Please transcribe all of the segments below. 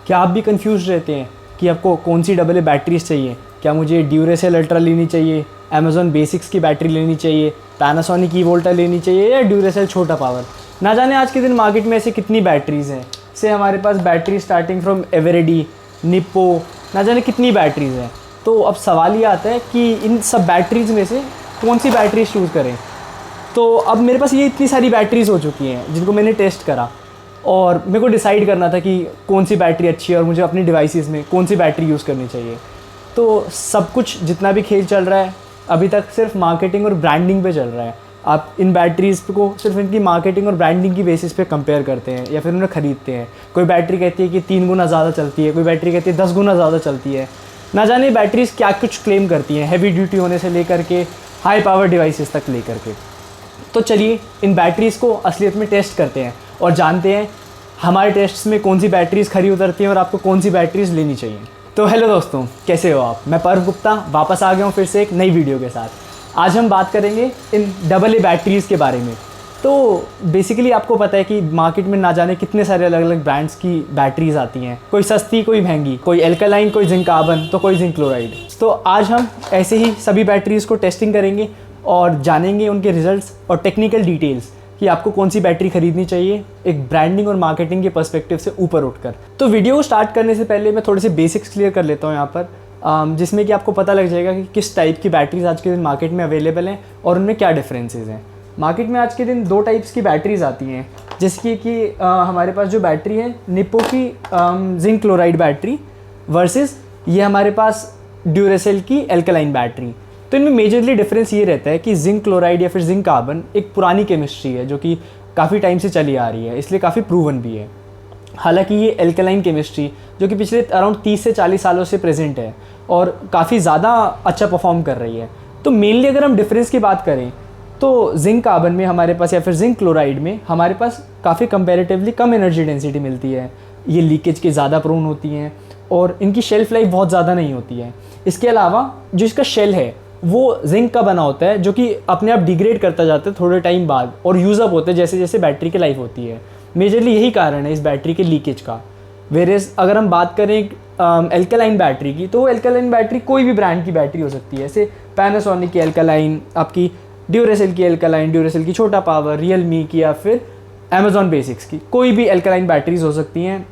क्या आप भी कंफ्यूज रहते हैं कि आपको कौन सी डबल ए बैटरीज चाहिए? क्या मुझे ड्यूरेसेल अल्ट्रा लेनी चाहिए, अमेज़ॉन बेसिक्स की बैटरी लेनी चाहिए, पैनासोनिक ईवोल्टा लेनी चाहिए या ड्यूरेसेल छोटा पावर? ना जाने आज के दिन मार्केट में ऐसी कितनी बैटरीज़ हैं। से हमारे पास battery starting from Eveready, Nippo, ना जाने कितनी बैटरीज़ हैं। तो अब सवाल ये आता है कि इन सब बैटरीज़ में से कौन सी बैटरीज चूज़ करें। तो अब मेरे पास ये इतनी सारी बैटरीज़ हो चुकी हैं जिनको मैंने टेस्ट करा और मेरे को डिसाइड करना था कि कौन सी बैटरी अच्छी है और मुझे अपनी डिवाइसेस में कौन सी बैटरी यूज़ करनी चाहिए। तो सब कुछ जितना भी खेल चल रहा है अभी तक सिर्फ मार्केटिंग और ब्रांडिंग पे चल रहा है। आप इन बैटरीज़ को सिर्फ इनकी मार्केटिंग और ब्रांडिंग की बेसिस पे कंपेयर करते हैं या फिर उन्हें ख़रीदते हैं। कोई बैटरी कहती है कि 3 गुना ज़्यादा चलती है, कोई बैटरी कहती है 10 गुना ज़्यादा चलती है। ना जाने बैटरीज़ क्या कुछ क्लेम करती हैं, हैवी ड्यूटी होने से लेकर के हाई पावर डिवाइसेस तक लेकर के। तो चलिए इन बैटरीज़ को असलियत में टेस्ट करते हैं और जानते हैं हमारे टेस्ट्स में कौन सी बैटरीज़ खरी उतरती हैं और आपको कौन सी बैटरीज़ लेनी चाहिए। तो हेलो दोस्तों, कैसे हो आप? मैं पर्व गुप्ता वापस आ गया हूँ फिर से एक नई वीडियो के साथ। आज हम बात करेंगे इन डबल ए बैटरीज़ के बारे में। तो बेसिकली आपको पता है कि मार्केट में ना जाने कितने सारे अलग अलग ब्रांड्स की बैटरीज़ आती हैं, कोई सस्ती कोई महंगी, कोई एल्कालाइन, कोई जिंक कार्बन, तो कोई जिंक क्लोराइड। तो आज हम ऐसे ही सभी बैटरीज़ को टेस्टिंग करेंगे और जानेंगे उनके रिजल्ट्स और टेक्निकल डिटेल्स कि आपको कौन सी बैटरी खरीदनी चाहिए एक ब्रांडिंग और मार्केटिंग के पर्सपेक्टिव से ऊपर उठकर। तो वीडियो को स्टार्ट करने से पहले मैं थोड़े से बेसिक्स क्लियर कर लेता हूँ यहाँ पर, जिसमें कि आपको पता लग जाएगा कि किस टाइप की बैटरीज आज के दिन मार्केट में अवेलेबल हैं और उनमें क्या डिफरेंसेस हैं। मार्केट में आज के दिन 2 टाइप्स की बैटरीज आती हैं, जैसे कि हमारे पास जो बैटरी है निप्पो की जिंक क्लोराइड बैटरी वर्सेस ये हमारे पास ड्यूरेसेल की एल्कलाइन बैटरी। तो इनमें मेजरली डिफरेंस ये रहता है कि जिंक क्लोराइड या फिर जिंक कार्बन एक पुरानी केमिस्ट्री है जो कि काफ़ी टाइम से चली आ रही है, इसलिए काफ़ी प्रूवन भी है। हालांकि ये एल्कलाइन केमिस्ट्री जो कि पिछले अराउंड 30 से 40 सालों से प्रेजेंट है और काफ़ी ज़्यादा अच्छा परफॉर्म कर रही है। तो मेनली अगर हम डिफरेंस की बात करें तो जिंक कार्बन में हमारे पास या फिर जिंक क्लोराइड में हमारे पास काफ़ी कंपैरेटिवली कम एनर्जी डेंसिटी मिलती है। ये लीकेज के ज़्यादा प्रोन होती हैं और इनकी शेल्फ लाइफ बहुत ज़्यादा नहीं होती है। इसके अलावा जो इसका शेल है वो जिंक का बना होता है जो कि अपने आप डिग्रेड करता जाता है थोड़े टाइम बाद और यूज़ अप होते हैं जैसे जैसे बैटरी की लाइफ होती है। मेजरली यही कारण है इस बैटरी के लीकेज का। वेरेस अगर हम बात करें एल्कलाइन बैटरी की, तो एल्कलाइन बैटरी कोई भी ब्रांड की बैटरी हो सकती है, जैसे पैनासोनिक की एल्कलाइन, आपकी ड्यूरेसेल की एल्कलाइन, ड्यूरेसेल की छोटा पावर, रियलमी की या फिर अमेज़ॉन बेसिक्स की कोई भी एल्कलाइन बैटरीज हो सकती हैं।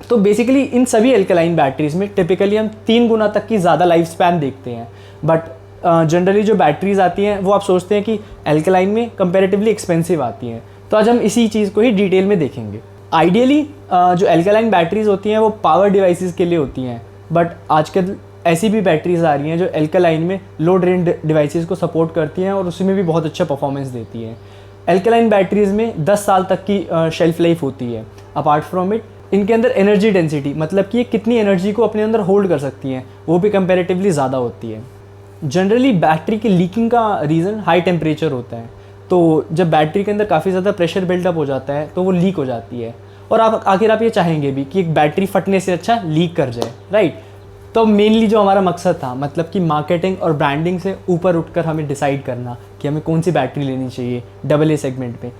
तो बेसिकली इन सभी एल्कलाइन बैटरीज में टिपिकली हम 3 गुना तक की ज़्यादा लाइफ स्पैन देखते हैं। बट जनरली जो बैटरीज आती हैं वो आप सोचते हैं कि एल्कलाइन में कंपैरेटिवली एक्सपेंसिव आती हैं। तो आज हम इसी चीज़ को ही डिटेल में देखेंगे। आइडियली जो एल्कलाइन बैटरीज होती हैं वो पावर डिवाइसेस के लिए होती हैं, बट आजकल ऐसी भी बैटरीज आ रही हैं जो एल्कलाइन में लो ड्रेन डिवाइसेस को सपोर्ट करती हैं और उसमें भी बहुत अच्छा परफॉर्मेंस देती हैं। एल्कलाइन बैटरीज में 10 साल तक की शेल्फ लाइफ होती है। अपार्ट फ्रॉम इट इनके अंदर एनर्जी डेंसिटी, मतलब कि ये कितनी एनर्जी को अपने अंदर होल्ड कर सकती हैं, वो भी कंपैरेटिवली ज़्यादा होती है। जनरली बैटरी की लीकिंग का रीज़न हाई टेम्परेचर होता है। तो जब बैटरी के अंदर काफ़ी ज़्यादा प्रेशर बिल्डअप हो जाता है तो वो लीक हो जाती है और आखिर आप ये चाहेंगे भी कि एक बैटरी फटने से अच्छा लीक कर जाए, राइट। तो मेनली जो हमारा मकसद था, मतलब कि मार्केटिंग और ब्रांडिंग से ऊपर उठकर हमें डिसाइड करना कि हमें कौन सी बैटरी लेनी चाहिए डबल ए सेगमेंट में।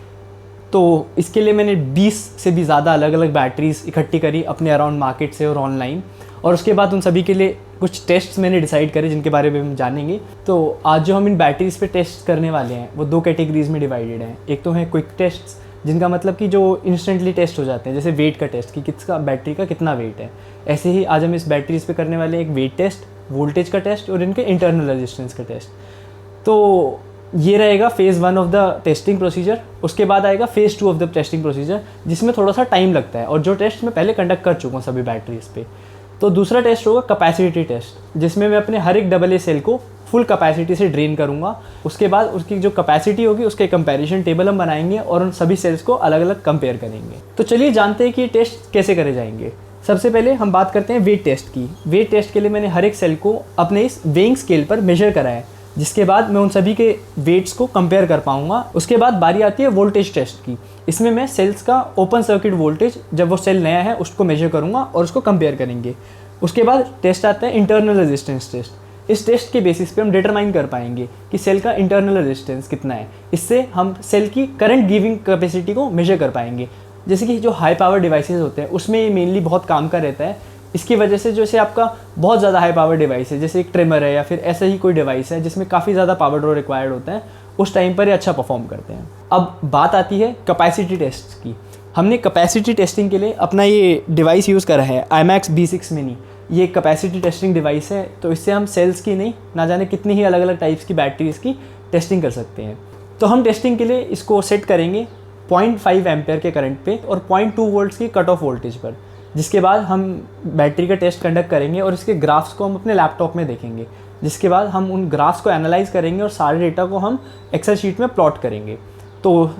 तो इसके लिए मैंने 20 से भी ज़्यादा अलग अलग बैटरीज इकट्ठी करी अपने अराउंड मार्केट से और ऑनलाइन, और उसके बाद उन सभी के लिए कुछ टेस्ट्स मैंने डिसाइड करे जिनके बारे में हम जानेंगे। तो आज जो हम इन बैटरीज़ पे टेस्ट करने वाले हैं वो 2 कैटेगरीज में डिवाइडेड हैं। एक तो है क्विक टेस्ट्स, जिनका मतलब कि जो इंस्टेंटली टेस्ट हो जाते हैं, जैसे वेट का टेस्ट कि किसका बैटरी का कितना वेट है। ऐसे ही आज हम इस बैटरीज़ पे करने वाले एक वेट टेस्ट, वोल्टेज का टेस्ट और इनके इंटरनल रेजिस्टेंस का टेस्ट। तो ये रहेगा phase 1 of the testing procedure. उसके बाद आएगा phase 2 of the testing procedure, जिसमें थोड़ा सा टाइम लगता है और जो टेस्ट मैं पहले कंडक्ट कर चुका हूँ सभी बैटरीज़ पे। तो दूसरा टेस्ट होगा कैपेसिटी टेस्ट, जिसमें मैं अपने हर एक डबल ए सेल को फुल कैपेसिटी से ड्रेन करूँगा। उसके बाद उसकी जो कैपेसिटी होगी उसके कंपैरिजन टेबल हम बनाएंगे और उन सभी सेल्स को अलग अलग कंपेयर करेंगे। तो चलिए जानते हैं कि ये टेस्ट कैसे करे जाएंगे। सबसे पहले हम बात करते हैं वेट टेस्ट की। वेट टेस्ट के लिए मैंने हर एक सेल को अपने इस वेइंग स्केल पर मेजर करा है, जिसके बाद मैं उन सभी के वेट्स को कंपेयर कर पाऊँगा। उसके बाद बारी आती है वोल्टेज टेस्ट की। इसमें मैं सेल्स का ओपन सर्किट वोल्टेज, जब वो सेल नया है, उसको मेजर करूँगा और उसको कंपेयर करेंगे। उसके बाद टेस्ट आता है इंटरनल रेजिस्टेंस टेस्ट। इस टेस्ट के बेसिस पे हम डिटरमाइन कर पाएंगे कि सेल का इंटरनल रेजिस्टेंस कितना है। इससे हम सेल की करंट गिविंग कैपेसिटी को मेजर कर पाएंगे। जैसे कि जो हाई पावर डिवाइसेस होते हैं उसमें ये मेनली बहुत काम का रहता है। इसकी वजह से जैसे आपका बहुत ज़्यादा हाई पावर डिवाइस है, जैसे एक ट्रिमर है या फिर ऐसा ही कोई डिवाइस है जिसमें काफ़ी ज़्यादा पावर ड्रॉ रिक्वायर्ड होता है, उस टाइम पर ये अच्छा परफॉर्म करते हैं। अब बात आती है कैपेसिटी टेस्ट की। हमने कैपेसिटी टेस्टिंग के लिए अपना ये डिवाइस यूज़ करा है IMAX B6 मिनी। ये कैपेसिटी टेस्टिंग डिवाइस है, तो इससे हम सेल्स की नहीं ना जाने कितनी ही अलग अलग टाइप्स की बैटरीज़ की टेस्टिंग कर सकते हैं। तो हम टेस्टिंग के लिए इसको सेट करेंगे 0.5 एम्पेयर के करंट पे और 0.2 वोल्ट्स की कट ऑफ वोल्टेज पर, जिसके बाद हम बैटरी का टेस्ट कंडक्ट करेंगे और इसके ग्राफ्स को हम अपने लैपटॉप में देखेंगे, जिसके बाद हम उन ग्राफ्स को एनालाइज करेंगे और सारे डेटा को हम एक्सेल शीट में प्लॉट करेंगे। तो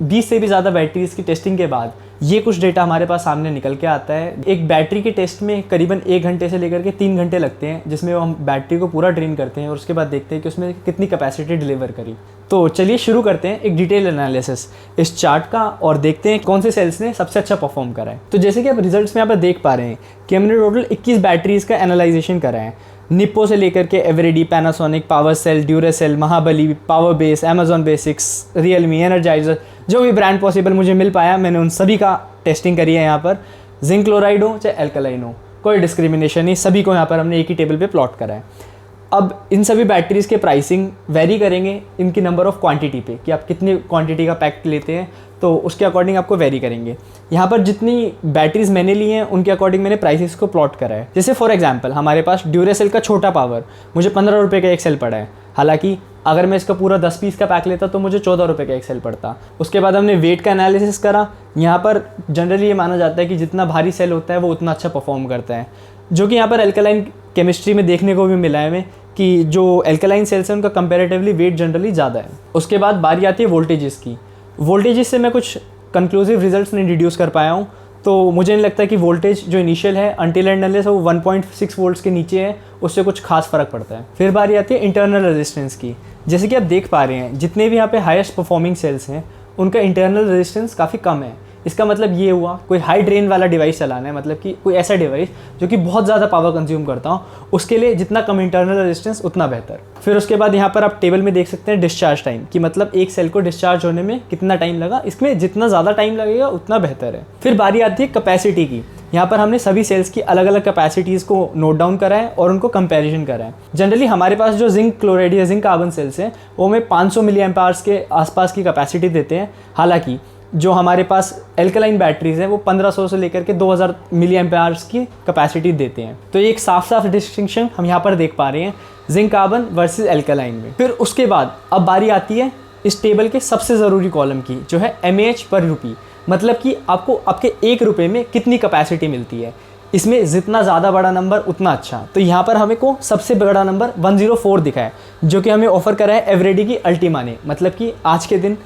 20 से भी ज़्यादा बैटरीज़ की टेस्टिंग के बाद ये कुछ डेटा हमारे पास सामने निकल के आता है। एक बैटरी के टेस्ट में करीबन 1 घंटे से लेकर के 3 घंटे लगते हैं, जिसमें हम बैटरी को पूरा ड्रेन करते हैं और उसके बाद देखते हैं कि उसमें कितनी कैपेसिटी डिलीवर करी। तो चलिए शुरू करते हैं एक डिटेल एनालिसिस इस चार्ट का और देखते हैं कौन से सेल्स ने सबसे अच्छा परफॉर्म करा है। तो जैसे कि आप रिजल्ट्स में यहाँ पर देख पा रहे हैं कि हमने टोटल 21 बैटरीज़ का एनालाइजेशन करा है। निप्पो से लेकर के Eveready, Panasonic, power cell, Duracell, Mahabali, power base, Amazon Basics, Realme, Energizer, जो भी ब्रांड पॉसिबल मुझे मिल पाया मैंने उन सभी का टेस्टिंग करी है। यहाँ पर जिंक क्लोराइड हो चाहे एल्कलाइन हो, कोई डिस्क्रिमिनेशन नहीं, सभी को यहाँ पर हमने एक ही टेबल पे प्लॉट करा है। अब इन सभी बैटरीज़ के प्राइसिंग वेरी करेंगे इनकी नंबर ऑफ़ क्वांटिटी पे, कि आप कितनी क्वांटिटी का पैक लेते हैं, तो उसके अकॉर्डिंग आपको वेरी करेंगे। यहाँ पर जितनी बैटरीज़ मैंने ली हैं उनके अकॉर्डिंग मैंने प्राइसेस को प्लॉट करा है। जैसे फॉर एग्जांपल हमारे पास ड्यूरासेल का छोटा पावर मुझे 15 रुपये का एक सेल पड़ा है, हालांकि अगर मैं इसका पूरा 10 पीस का पैक लेता तो मुझे 14 रुपये का एक सेल पड़ता। उसके बाद हमने वेट का एनालिसिस करा। यहाँ पर जनरली ये माना जाता है कि जितना भारी सेल होता है वो उतना अच्छा परफॉर्म करता है, जो कि यहाँ पर एल्कलाइन केमिस्ट्री में देखने को भी मिला है हमें कि जो एल्कलाइन सेल्स हैं उनका कंपैरेटिवली वेट जनरली ज़्यादा है। उसके बाद बारी आती है वोल्टेजेस की। वोल्टेजेस से मैं कुछ कंक्लूसिव रिजल्ट्स नहीं डिड्यूस कर पाया हूँ, तो मुझे नहीं लगता कि वोल्टेज जो इनिशियल है अनटिल एंड अनलेस वो 1.6 वोल्ट्स के नीचे है उससे कुछ खास फ़र्क पड़ता है। फिर बारी आती है इंटरनल रेजिस्टेंस की। जैसे कि आप देख पा रहे हैं जितने भी यहाँ पे हाईएस्ट परफॉर्मिंग सेल्स हैं उनका इंटरनल रेजिस्टेंस काफ़ी कम है। इसका मतलब ये हुआ कोई हाई ड्रेन वाला डिवाइस चलाना है, मतलब कि कोई ऐसा डिवाइस जो कि बहुत ज़्यादा पावर कंज्यूम करता हो, उसके लिए जितना कम इंटरनल रेजिस्टेंस उतना बेहतर। फिर उसके बाद यहाँ पर आप टेबल में देख सकते हैं डिस्चार्ज टाइम, कि मतलब एक सेल को डिस्चार्ज होने में कितना टाइम लगा, इसमें जितना ज़्यादा टाइम लगेगा उतना बेहतर है। फिर बारी आती है कैपेसिटी की। यहाँ पर हमने सभी सेल्स की अलग अलग कैपेसिटीज़ को नोट डाउन करा है और उनको कंपैरिजन करा है। जनरली हमारे पास जो जिंक क्लोराइड या जिंक कार्बन सेल्स हैं वो हमें 500 मिली एम्पायर्स के आसपास की कैपेसिटी देते हैं, हालांकि जो हमारे पास एल्कलाइन बैटरीज हैं वो 1500 से लेकर के 2000 मिली एम्पायर्स की कैपेसिटी देते हैं। तो ये एक साफ साफ डिस्टिंक्शन हम यहाँ पर देख पा रहे हैं जिंक कार्बन वर्सेस एल्कलाइन में। फिर उसके बाद अब बारी आती है इस टेबल के सबसे ज़रूरी कॉलम की, जो है mAh पर रुपी, मतलब कि आपको आपके 1 रुपये में कितनी कैपेसिटी मिलती है। इसमें जितना ज़्यादा बड़ा नंबर उतना अच्छा। तो यहाँ पर हमें को सबसे बड़ा नंबर 104 दिखा है, जो कि हमें ऑफर करा है एवरेडी की अल्टीमा ने, मतलब कि आज के दिन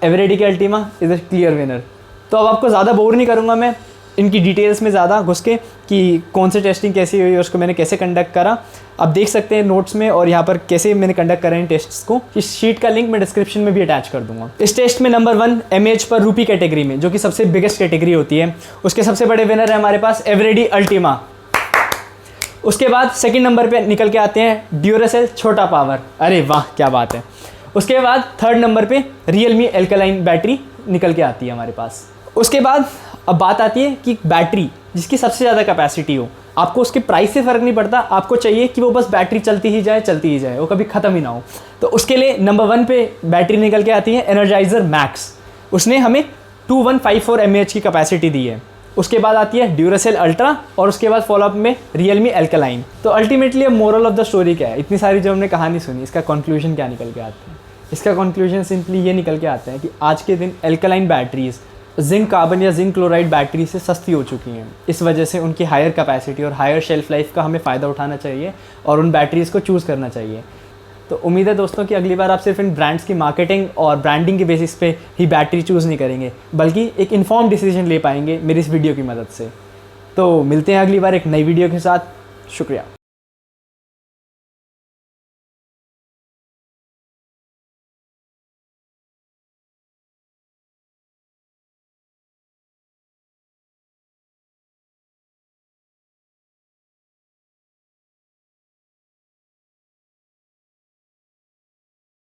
एवरेडी की Ultima is a clear winner. तो अब आपको ज़्यादा बोर नहीं करूँगा मैं इनकी डिटेल्स में ज़्यादा घुस के कि कौन से टेस्टिंग कैसी हुई, उसको मैंने कैसे कंडक्ट करा। आप देख सकते हैं नोट्स में और यहाँ पर कैसे मैंने कंडक्ट करा इन टेस्ट्स को। इस शीट का लिंक मैं डिस्क्रिप्शन में भी अटैच कर दूंगा। इस टेस्ट में नंबर 1 mAh पर रुपी कैटेगरी में, जो कि सबसे बिगेस्ट कैटेगरी होती है, उसके सबसे बड़े विनर है हमारे पास एवरेडी अल्टीमा। उसके बाद सेकेंड नंबर पर निकल के आते हैं ड्यूरासेल छोटा पावर। अरे वाह क्या बात है। उसके बाद थर्ड नंबर पे रियलमी एल्कलाइन बैटरी निकल के आती है हमारे पास। उसके बाद अब बात आती है कि बैटरी जिसकी सबसे ज़्यादा कैपेसिटी हो, आपको उसके प्राइस से फ़र्क नहीं पड़ता, आपको चाहिए कि वो बस बैटरी चलती ही जाए, वो कभी ख़त्म ही ना हो। तो उसके लिए नंबर 1 पे बैटरी निकल के आती है एनर्जाइज़र मैक्स। उसने हमें 2154 mAh की कैपेसिटी दी है। उसके बाद आती है ड्यूरासेल अल्ट्रा और उसके बाद फॉलोअप में रियलमी एल्कलाइन। तो अल्टीमेटली अब मोरल ऑफ द स्टोरी क्या है, इतनी सारी जो हमने कहानी सुनी, इसका कंक्लूजन क्या निकल के आता है? इसका कंक्लूजन सिंपली ये निकल के आता है कि आज के दिन एल्कलाइन बैटरीज जिंक कार्बन या जिंक क्लोराइड बैटरी से सस्ती हो चुकी हैं। इस वजह से उनकी हायर कैपेसिटी और हायर शेल्फ लाइफ का हमें फ़ायदा उठाना चाहिए और उन बैटरीज़ को चूज़ करना चाहिए। तो उम्मीद है दोस्तों कि अगली बार आप सिर्फ इन ब्रांड्स की मार्केटिंग और ब्रांडिंग के बेसिस पे ही बैटरी चूज़ नहीं करेंगे, बल्कि एक इन्फॉर्म डिसीजन ले पाएंगे मेरी इस वीडियो की मदद से। तो मिलते हैं अगली बार एक नई वीडियो के साथ। शुक्रिया।